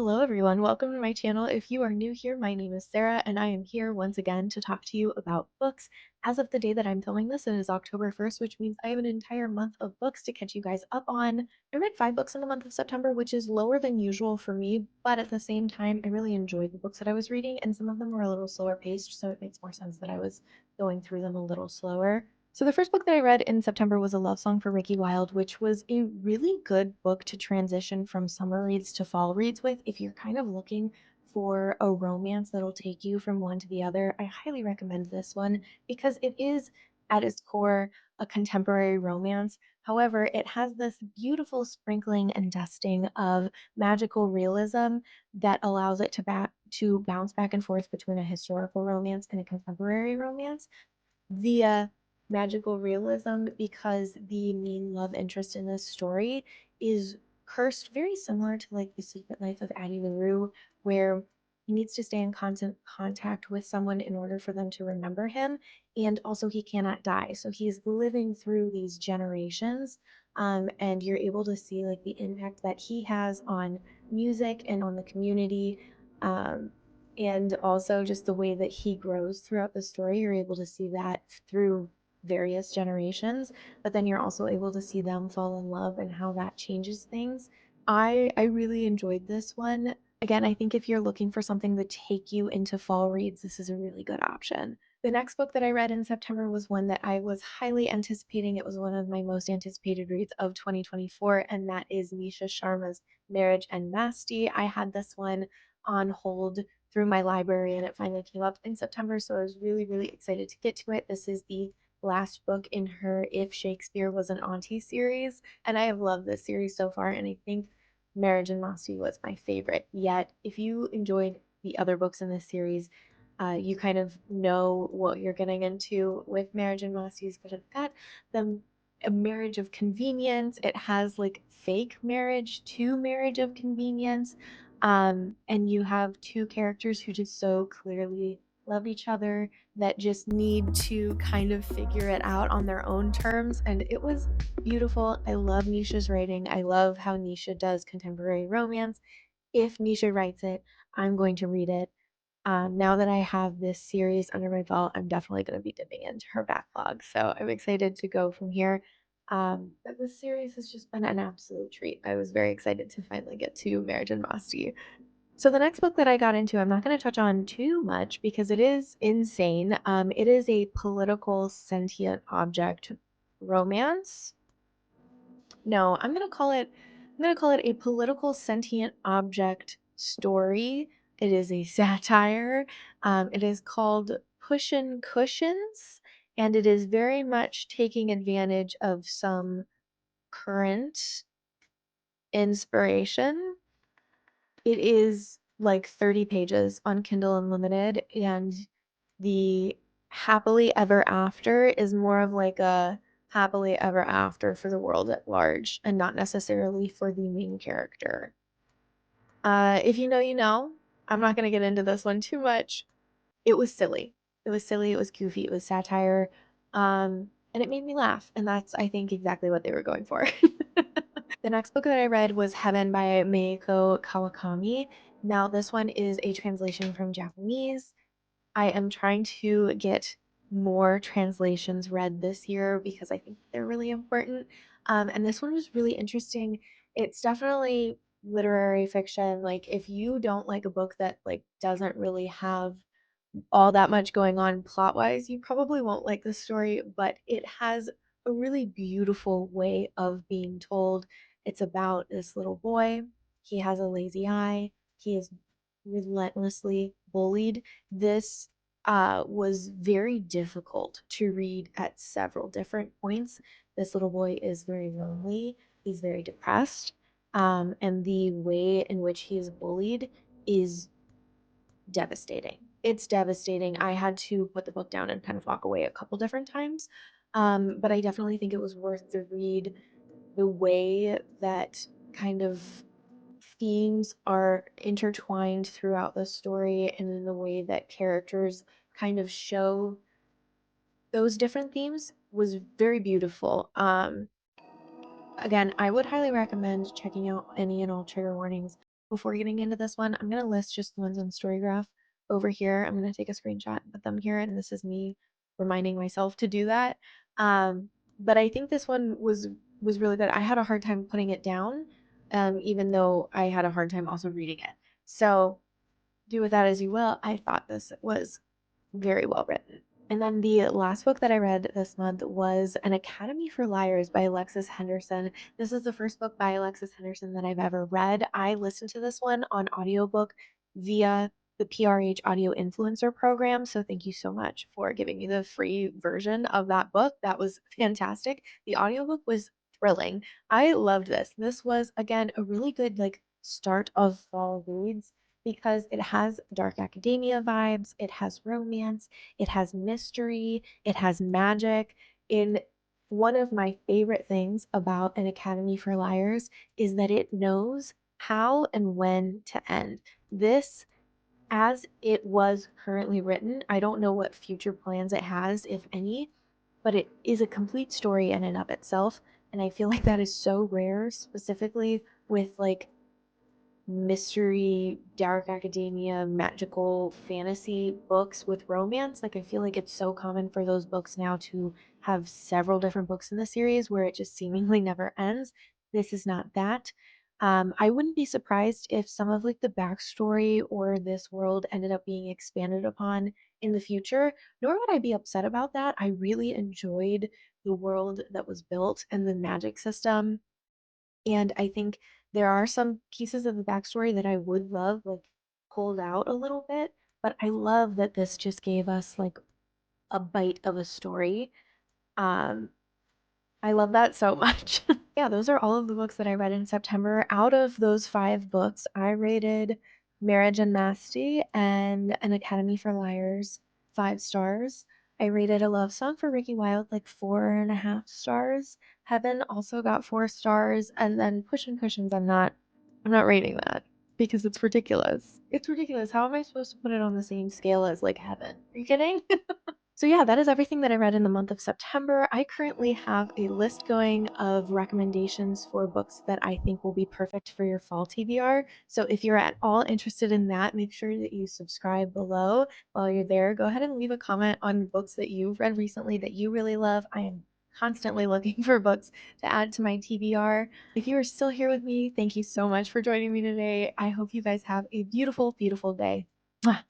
Hello everyone, welcome to my channel. If you are new here, my name is Sarah and I am here once again to talk to you about books. As of the day that I'm filming this, it is October 1st, which means I have an entire month of books to catch you guys up on. I read 5 books in the month of September, which is lower than usual for me, but at the same time, I really enjoyed the books that I was reading and some of them were a little slower paced, so it makes more sense that I was going through them a little slower. So the first book that I read in September was A Love Song for Ricki Wilde, which was a really good book to transition from summer reads to fall reads with. If you're kind of looking for a romance that'll take you from one to the other, I highly recommend this one because it is at its core a contemporary romance. However, it has this beautiful sprinkling and dusting of magical realism that allows it to bounce back and forth between a historical romance and a contemporary romance via magical realism because the main love interest in this story is cursed very similar to like The Secret Life of Addie LaRue, where he needs to stay in constant contact with someone in order for them to remember him, and also he cannot die, so he's living through these generations. And you're able to see like the impact that he has on music and on the community. um, and also just the way that he grows throughout the story. You're able to see that through various generations, but then you're also able to see them fall in love and how that changes things. I really enjoyed this one. Again, I think if you're looking for something to take you into fall reads, this is a really good option. The next book that I read in September was one that I was highly anticipating. It was one of my most anticipated reads of 2024, and that is Nisha Sharma's Marriage and Masti. I had this one on hold through my library and it finally came up in September, so I was really, really excited to get to it. This is the last book in her If Shakespeare Was an Auntie series, and I have loved this series so far, and I think Marriage and Masti was my favorite. Yet, if you enjoyed the other books in this series, you kind of know what you're getting into with Marriage and Masti, but it's got the a marriage of convenience. It has like fake marriage to marriage of convenience. And you have two characters who just so clearly love each other that just need to kind of figure it out on their own terms. And it was beautiful. I love Nisha's writing. I love how Nisha does contemporary romance. If Nisha writes it, I'm going to read it. Now that I have this series under my belt, I'm definitely going to be dipping into her backlog. So I'm excited to go from here. But this series has just been an absolute treat. I was very excited to finally get to Marriage and Masti. So the next book that I got into, I'm not going to touch on too much because it is insane. It is a political sentient object romance. No, I'm gonna call it a political sentient object story. It is a satire. It is called Pushin Cushions, and it is very much taking advantage of some current inspiration. It is like 30 pages on Kindle Unlimited, and the happily ever after is more of like a happily ever after for the world at large and not necessarily for the main character. If you know, you know. I'm not going to get into this one too much. It was silly. It was silly. It was goofy. It was satire. And it made me laugh. And that's, I think, exactly what they were going for. The next book that I read was Heaven by Meiko Kawakami. Now, this one is a translation from Japanese. I am trying to get more translations read this year because I think they're really important. And this one was really interesting. It's definitely literary fiction. Like if you don't like a book that like doesn't really have all that much going on plot wise, you probably won't like the story, but it has a really beautiful way of being told. It's about this little boy. He has a lazy eye. He is relentlessly bullied. This was very difficult to read at several different points. This little boy is very lonely. He's very depressed. And the way in which he is bullied is devastating. It's devastating. I had to put the book down and kind of walk away a couple different times. But I definitely think it was worth the read. The way that kind of themes are intertwined throughout the story and in the way that characters kind of show those different themes was very beautiful. Again, I would highly recommend checking out any and all trigger warnings before getting into this one, I'm going to list just the ones on Storygraph over here. I'm going to take a screenshot and put them here, and this is me reminding myself to do that. But I think this one was really good. I had a hard time putting it down, even though I had a hard time also reading it. So do with that as you will. I thought this was very well written. And then the last book that I read this month was An Academy for Liars by Alexis Henderson. This is the first book by Alexis Henderson that I've ever read. I listened to this one on audiobook via the PRHAudio influencer program. So thank you so much for giving me the free version of that book. That was fantastic. The audiobook was thrilling. I loved this. This was again a really good like start of fall reads because it has dark academia vibes, it has romance, it has mystery, it has magic. In one of my favorite things about An Academy for Liars is that it knows how and when to end. This, as it was currently written, I don't know what future plans it has, if any, but it is a complete story in and of itself. And I feel like that is so rare, specifically with like mystery, dark academia, magical fantasy books with romance. Like I feel like it's so common for those books now to have several different books in the series where it just seemingly never ends. This is not that. I wouldn't be surprised if some of like the backstory or this world ended up being expanded upon in the future, nor would I be upset about that. I really enjoyed the world that was built and the magic system, and I think there are some pieces of the backstory that I would love, like, pulled out a little bit, but I love that this just gave us, like, a bite of a story. Um, I love that so much. Yeah, those are all of the books that I read in September. Out of those 5 books, I rated Marriage and Masti and An Academy for Liars 5 stars. I rated A Love Song for Ricki Wilde like 4.5 stars. Heaven also got 4 stars, and then Pushin Cushions, I'm not rating that because it's ridiculous. It's ridiculous. How am I supposed to put it on the same scale as like Heaven? Are you kidding? So yeah, that is everything that I read in the month of September. I currently have a list going of recommendations for books that I think will be perfect for your fall TBR. So if you're at all interested in that, make sure that you subscribe below. While you're there, go ahead and leave a comment on books that you've read recently that you really love. I am constantly looking for books to add to my TBR. If you are still here with me, thank you so much for joining me today. I hope you guys have a beautiful, beautiful day. Mwah.